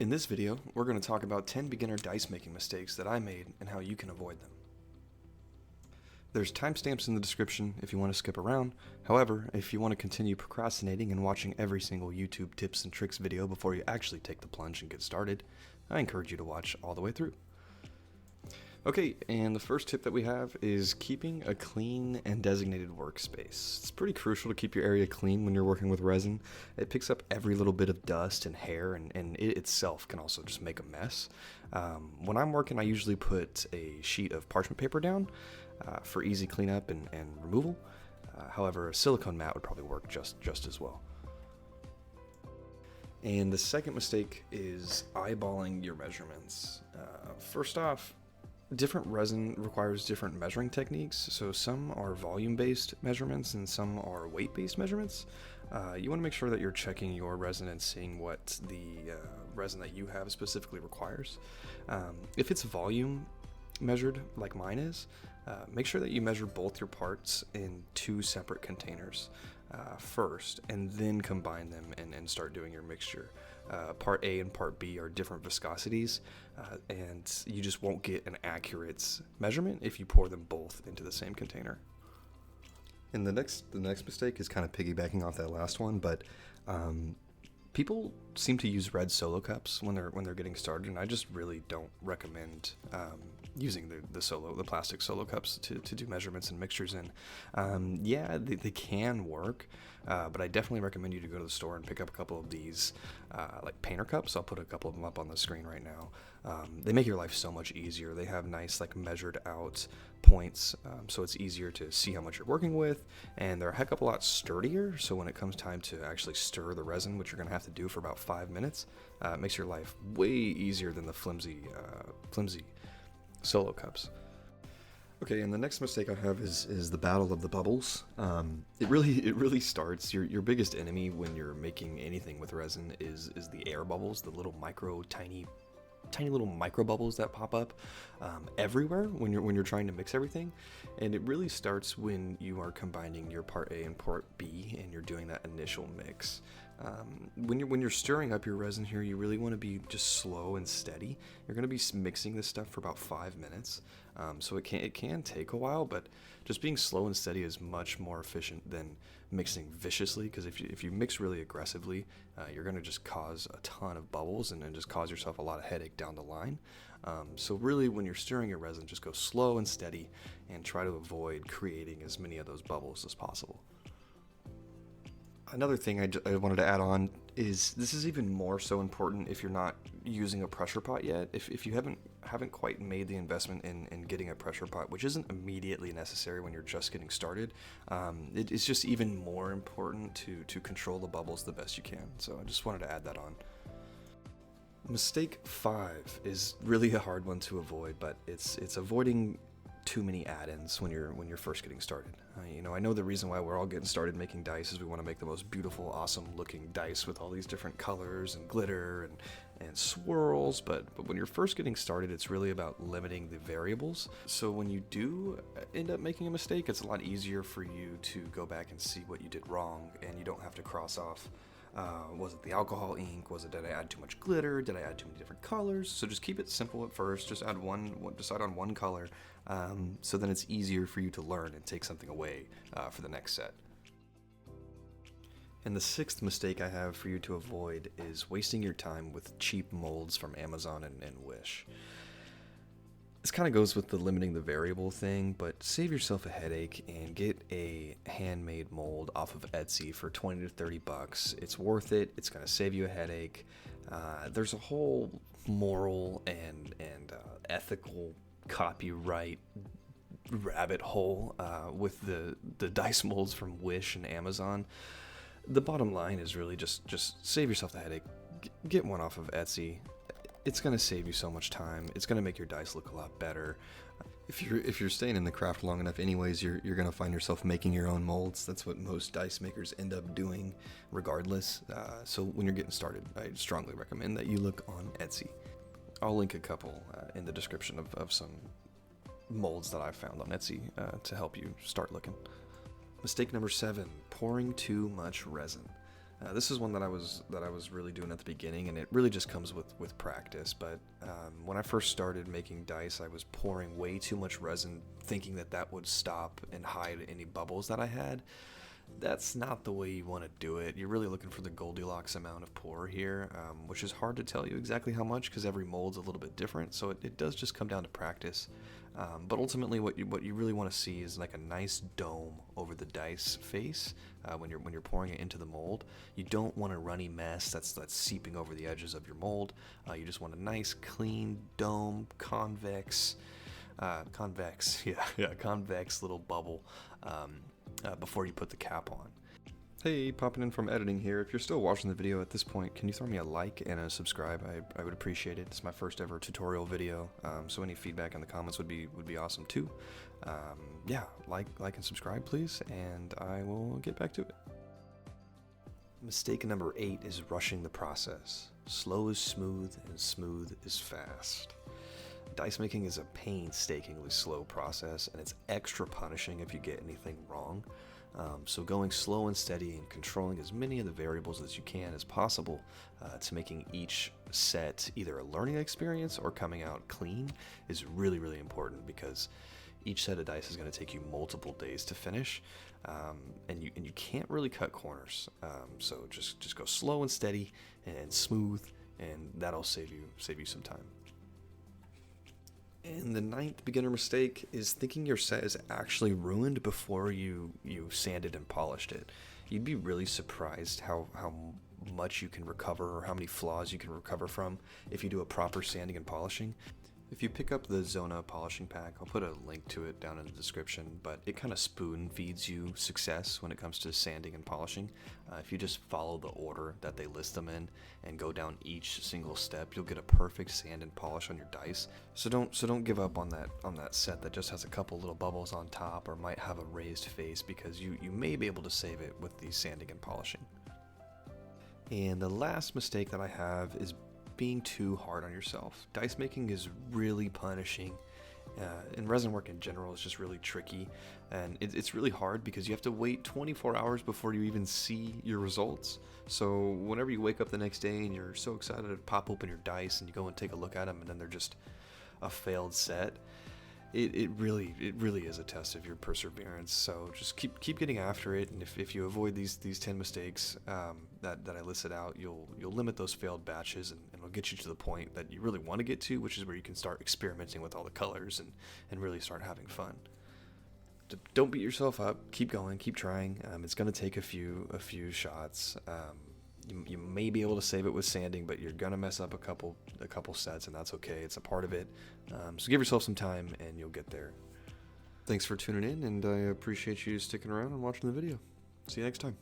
In this video, we're going to talk about 10 beginner dice making mistakes that I made and how you can avoid them. There's timestamps in the description if you want to skip around. However, if you want to continue procrastinating and watching every single YouTube tips and tricks video before you actually take the plunge and get started, I encourage you to watch all the way through. Okay, and the first tip that we have is keeping a clean and designated workspace. It's pretty crucial to keep your area clean when you're working with resin. It picks up every little bit of dust and hair, and it itself can also just make a mess. When I'm working, I usually put a sheet of parchment paper down for easy cleanup and removal. However, a silicone mat would probably work just as well. And the second mistake is eyeballing your measurements. First off, different resin requires different measuring techniques, so some are volume-based measurements and some are weight-based measurements. You want to make sure that you're checking your resin and seeing what the resin that you have specifically requires. If it's volume measured, like mine is, make sure that you measure both your parts in two separate containers first, and then combine them and start doing your mixture. Part A and Part B are different viscosities, and you just won't get an accurate measurement if you pour them both into the same container. And the next mistake is kind of piggybacking off that last one, but people seem to use red solo cups when they're getting started, and I just really don't recommend using the plastic solo cups to do measurements and mixtures in. Yeah, they can work, but I definitely recommend you to go to the store and pick up a couple of these like painter cups. I'll put a couple of them up on the screen right now. They make your life so much easier. They have nice like measured out points, so it's easier to see how much you're working with, and they're a heck of a lot sturdier, so when it comes time to actually stir the resin, which you're going to have to do for about 5 minutes, it makes your life way easier than the flimsy solo cups. Okay, and the next mistake I have is the battle of the bubbles. It really starts, your biggest enemy when you're making anything with resin is the air bubbles, the little tiny little micro bubbles that pop up everywhere when you're trying to mix everything. And it really starts when you are combining your part A and part B and you're doing that initial mix. When you're stirring up your resin here, you really want to be just slow and steady. You're going to be mixing this stuff for about 5 minutes, so it can take a while, but just being slow and steady is much more efficient than mixing viciously, because if you mix really aggressively, you're going to just cause a ton of bubbles and just cause yourself a lot of headache down the line. So really, when you're stirring your resin, just go slow and steady and try to avoid creating as many of those bubbles as possible. Another thing I wanted to add on is this is even more so important if you're not using a pressure pot yet. If you haven't quite made the investment in getting a pressure pot, which isn't immediately necessary when you're just getting started, it's just even more important to control the bubbles the best you can. So I just wanted to add that on. Mistake 5 is really a hard one to avoid, but it's avoiding too many add-ins when you're first getting started. I know the reason why we're all getting started making dice is we want to make the most beautiful, awesome looking dice with all these different colors and glitter and swirls, but when you're first getting started, it's really about limiting the variables. So when you do end up making a mistake, it's a lot easier for you to go back and see what you did wrong, and you don't have to cross off, was it the alcohol ink? Did I add too much glitter? Did I add too many different colors? So just keep it simple at first. Just decide on one color, so then it's easier for you to learn and take something away for the next set. And the 6th mistake I have for you to avoid is wasting your time with cheap molds from Amazon and Wish. This kind of goes with the limiting the variable thing, but save yourself a headache and get a handmade mold off of Etsy for 20 to 30 bucks. It's worth it. It's going to save you a headache. There's a whole moral and ethical copyright rabbit hole with the dice molds from Wish and Amazon. The bottom line is really just save yourself the headache. Get one off of Etsy. It's going to save you so much time. It's going to make your dice look a lot better. If you're staying in the craft long enough anyways, you're going to find yourself making your own molds. That's what most dice makers end up doing regardless. So when you're getting started, I strongly recommend that you look on Etsy. I'll link a couple in the description of some molds that I've found on Etsy to help you start looking. Mistake number 7, pouring too much resin. This is one that I was really doing at the beginning, and it really just comes with practice. But when I first started making dice, I was pouring way too much resin, thinking that would stop and hide any bubbles that I had. That's not the way you want to do it. You're really looking for the Goldilocks amount of pour here, which is hard to tell you exactly how much because every mold's a little bit different. So it does just come down to practice. But ultimately, what you really want to see is like a nice dome over the dice face when you're pouring it into the mold. You don't want a runny mess that's seeping over the edges of your mold. You just want a nice, clean dome, convex little bubble before you put the cap on. Hey, popping in from editing here. If you're still watching the video at this point, can you throw me a like and a subscribe? I would appreciate it. It's my first ever tutorial video, so any feedback in the comments would be awesome too. Yeah, like and subscribe please, and I will get back to it. Mistake number 8 is rushing the process. Slow is smooth and smooth is fast. Dice making is a painstakingly slow process, and it's extra punishing if you get anything wrong. So going slow and steady and controlling as many of the variables as you can as possible to making each set either a learning experience or coming out clean is really, really important, because each set of dice is going to take you multiple days to finish, and you can't really cut corners. So just go slow and steady and smooth, and that'll save you some time. And the 9th beginner mistake is thinking your set is actually ruined before you sanded and polished it. You'd be really surprised how much you can recover, or how many flaws you can recover from, if you do a proper sanding and polishing. If you pick up the Zona Polishing Pack, I'll put a link to it down in the description, but it kind of spoon feeds you success when it comes to sanding and polishing. If you just follow the order that they list them in and go down each single step, you'll get a perfect sand and polish on your dice. So don't give up on that set that just has a couple little bubbles on top or might have a raised face, because you may be able to save it with the sanding and polishing. And the last mistake that I have is being too hard on yourself. Dice making is really punishing, and resin work in general is just really tricky, and it's really hard because you have to wait 24 hours before you even see your results. So whenever you wake up the next day and you're so excited to pop open your dice and you go and take a look at them, and then they're just a failed set, it really is a test of your perseverance. So just keep getting after it, and if you avoid these 10 mistakes that I listed out, you'll limit those failed batches, and it'll get you to the point that you really want to get to, which is where you can start experimenting with all the colors and really start having fun. Don't beat yourself up. Keep going, keep trying. It's going to take a few shots. You may be able to save it with sanding, but you're gonna mess up a couple sets, and that's okay. It's a part of it. So give yourself some time, and you'll get there. Thanks for tuning in, and I appreciate you sticking around and watching the video. See you next time.